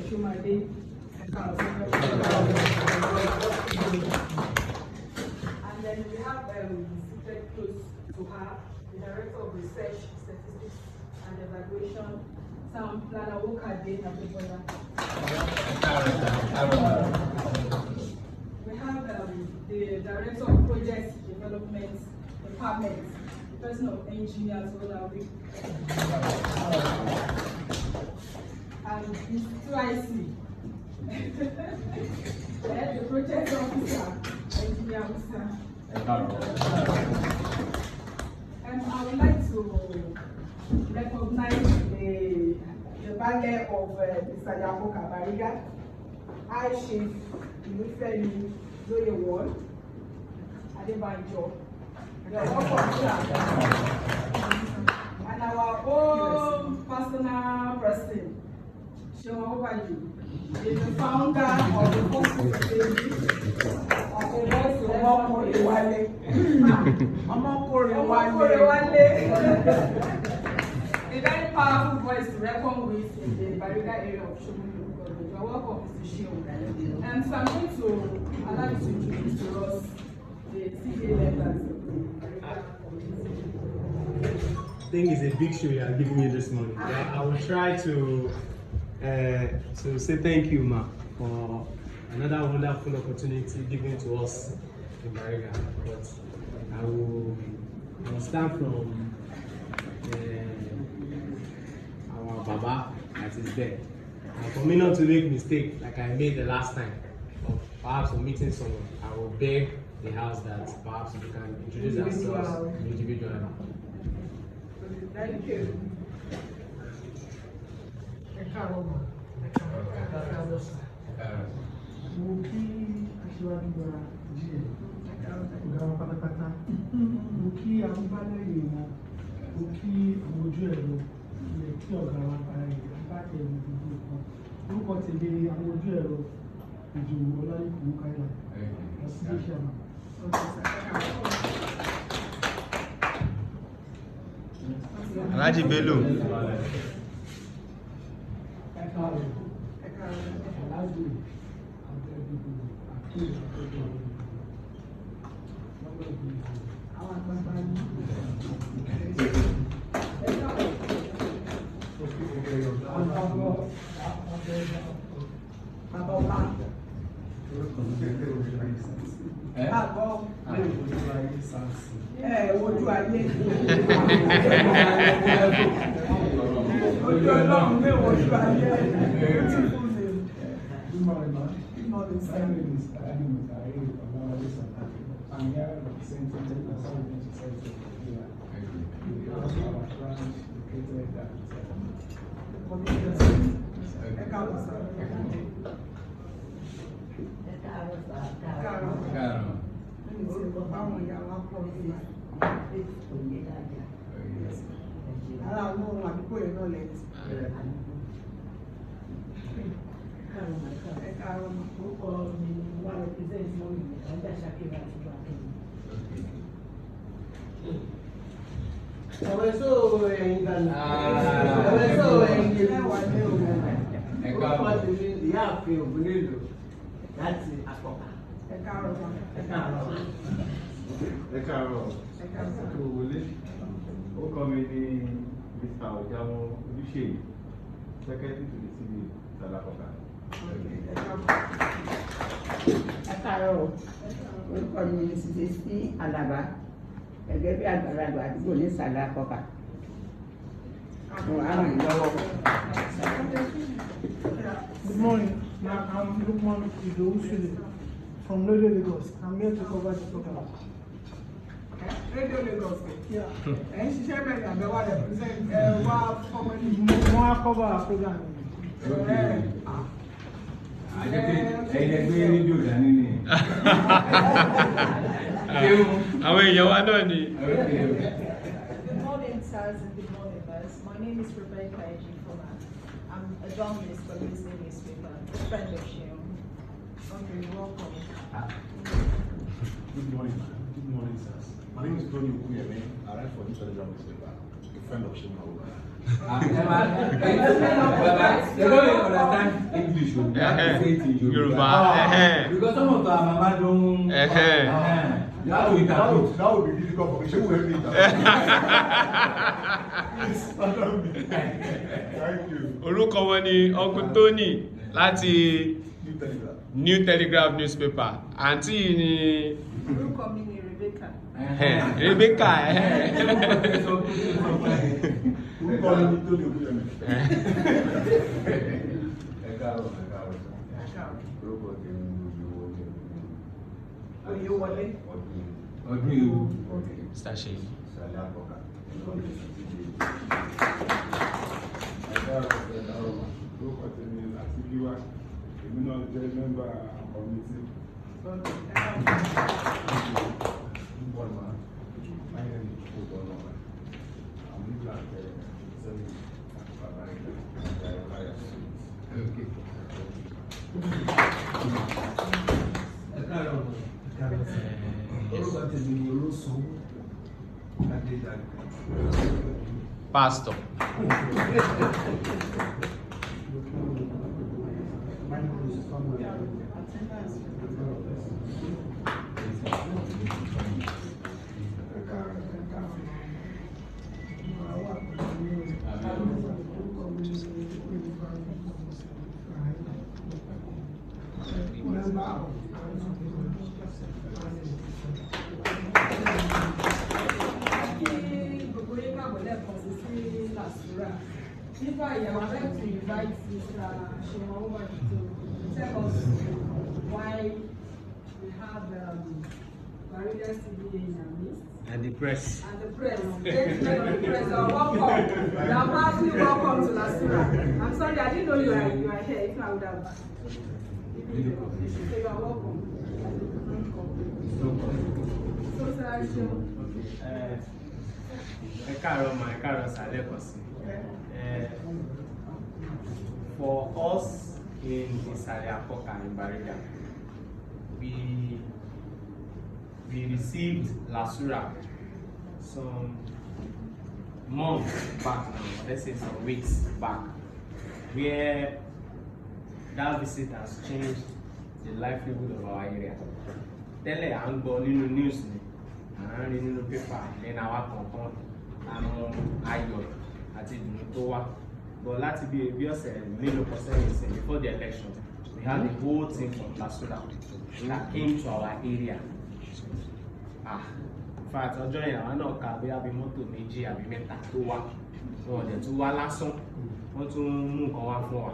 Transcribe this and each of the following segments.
Shumade. And then we have seated close to her, the Director of Research, Statistics and Evaluation, Sam Planawokade Abebola. We have the Director of Project Development Department, the person of engineers, and Ms. 2IC. The project officer, engineer officer. I would like to recognize the ballet of Mr. Yamoka Bariga, I Chief Ilufemi Zoyewon, Adebanjo, and our own personal person, Seun Awobajo, is the founder of the first of the a very powerful voice to reckon with in the Bariga area of Shomolu. You are welcome, Mr. Seun. And so I'm going to allow you to introduce to us the CPA members of the Bariga community. I think it's a big show you are giving me this morning. I will try to say thank you, Ma, for another wonderful opportunity given to us in Bariga. But I will start from our Baba that is there. And for me not to make mistake like I made the last time, of perhaps meeting someone, I will beg the house that perhaps we can introduce ourselves individually. Thank you. Mo kí aṣíwájú gbọ́ra jíẹ̀ ọ̀gá wọn pátápátá, mo kí amúbálẹ́yìn wọn, mo kí àwọn ojú ẹ̀rọ ilẹ̀ kí ọ̀gá wa para ìgbà bá tẹ̀ ní gbogbo nǹkan. Orúkọ tèlé àwọn ojú ẹ̀rọ ìjò ọláyíkùn káyà ọ̀sídẹ̀ṣà. Alhaji Bello. Ojú ayé. Ojú Ọlọ́run lé ojú ayé. Good morning, ma. Good morning, sir. My name is Akins. I'm here representing the Lasura Society here. Our branch located at Mr. Ojamo Oluseyi, Secretary to the City Salakoka. Orúkọ mi ni Sísí Alaba, gẹ́gẹ́ bí àgbàlagbà àdúgbò ní Salakoka. Good morning. I'm Lukman Idoushile from Radio Lagos. I'm here to cover the program. Radio Lagos. Yeah. And she said that I represent More cover our program. Good morning, sirs, and good morning, guys. My name is Rebecca Ejikoma. I'm a journalist for this newspaper, a friend of Seun. Okay, welcome. Good morning, man. Good morning, sirs. My name is Tony Ukuyeme. I write for this telegram newspaper, a friend of Seun Awobajo. They don't understand English. English. You have to say it in Yoruba. Because some of our mama don't. You have to interpret. That would be difficult for me to interpret. Thank you. Orúkọ wọn ni Uncle Tony láti New Telegraph newspaper. Àǹtí yìí ni Orúkọ mi ni Rebecca. Rebecca. Orúkọ mi ni Tony Okuyemi. Oyewole. Ọdún ewu. Mr. Sheyi. Ìsàlẹ̀ àkọ́kà. Orúkọ tèmi àti Gíwá. Èmi náà jẹ́ mẹ́mbà kọ́mítì. Pastor. Lasura. Nípa ìyàwó, I'd like to invite Mr. Seun Awobajo to tell us why we have Bariga CBA in our midst. And the press. And the press, gentlemen of the press, are welcome. You are heartily welcome to Lasura. I'm sorry, I didn't know you are here. If not, I would have. So you are welcome. So, Sir Seun. Ẹ káàárọ̀ ma, ẹ káàárọ̀ sàlẹ̀ kọ̀ sí. For us in Isale Akoka in Bariga, we received Lasura some months back now, let's say some weeks back, where that visit has changed the livelihood of our area. Tẹ́lẹ̀ à ń gbọ́ nínú news ni, à ń rí nínú paper, lẹ́nu àwa kọ̀ọ̀kan. Àwọn ayọ̀ àti ìdùnnú tó wá, but láti bí ọ̀sẹ̀ mélòó kan sẹ́yìn before the election we had the whole team from Lasura that came to our area. In fact ọjọ́ yẹn àwọn náà ka bóyá bí mọ́tò méjì àbí mẹ́ta tó wá, wọn ò dẹ̀ tún wá lásán, wọ́n tún mú nǹkan wá fún wa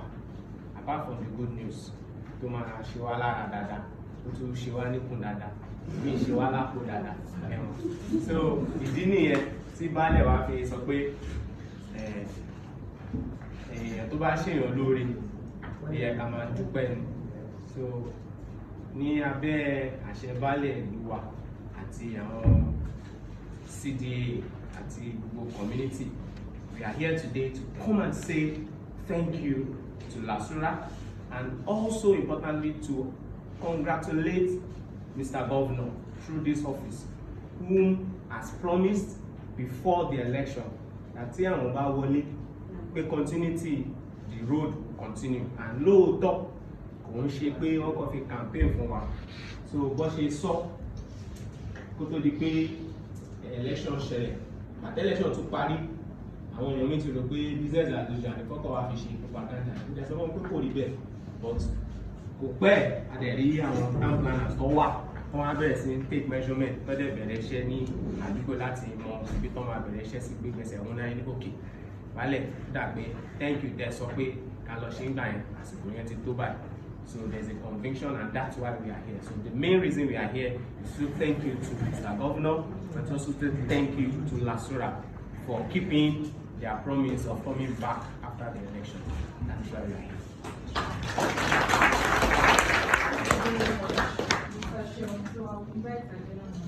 apart from the good news tó máa ṣe wá lára dáadáa, ó tún ṣe wá níkùn dáadáa, bí ṣe wá lápò dáadáa ẹ̀wọ̀n. So ìdí nìyẹn tí baálẹ̀ wa fi sọ pé èèyàn tó bá ṣèyàn lóore ẹ̀yẹ ká máa dúpẹ́ ni. So ní abẹ́ àṣẹ baálẹ̀ ìlú wa àti àwọn CDA àti gbogbo community, we are here today to come and say thank you to Lasura and also importantly to congratulate Mr. Governor through this office, whom has promised before the election that tí àwọn bá wọlé pé continuity the road will continue, and lóòótọ́ kò ń ṣe pé wọ́n kàn fi campaign fún wa. So bó ṣe sọ kó tó di pé election ṣẹlẹ̀, àti election tún parí, àwọn èèyàn mi ti rò pé business as usual ní kọ́kọ́ wá fi ṣe propaganda, ìjà sọ fún pé kò rí bẹ́ẹ̀, but kò pẹ́ àdẹ̀rí àwọn town planners tó wà wọ́n á bẹ̀rẹ̀ sí take measurement tọ́dẹ̀ bẹ̀rẹ̀ iṣẹ́ ní àdúgbò láti mọ ibi tó máa bẹ̀rẹ̀ iṣẹ́ sí pé gbèsè wọn náà ní òkè wálẹ̀ dàgbé thank you dẹ̀ sọ pé ká lọ ṣe ń gbà yẹn àsìkò yẹn ti tó báyìí. So there's a conviction and that's why we are here. So the main reason we are here is to thank you to Mr. Governor and also to thank you to Lasura for keeping their promise of coming back after the election. That's why we are here. Mr. Seun, so I'll invite the gentleman.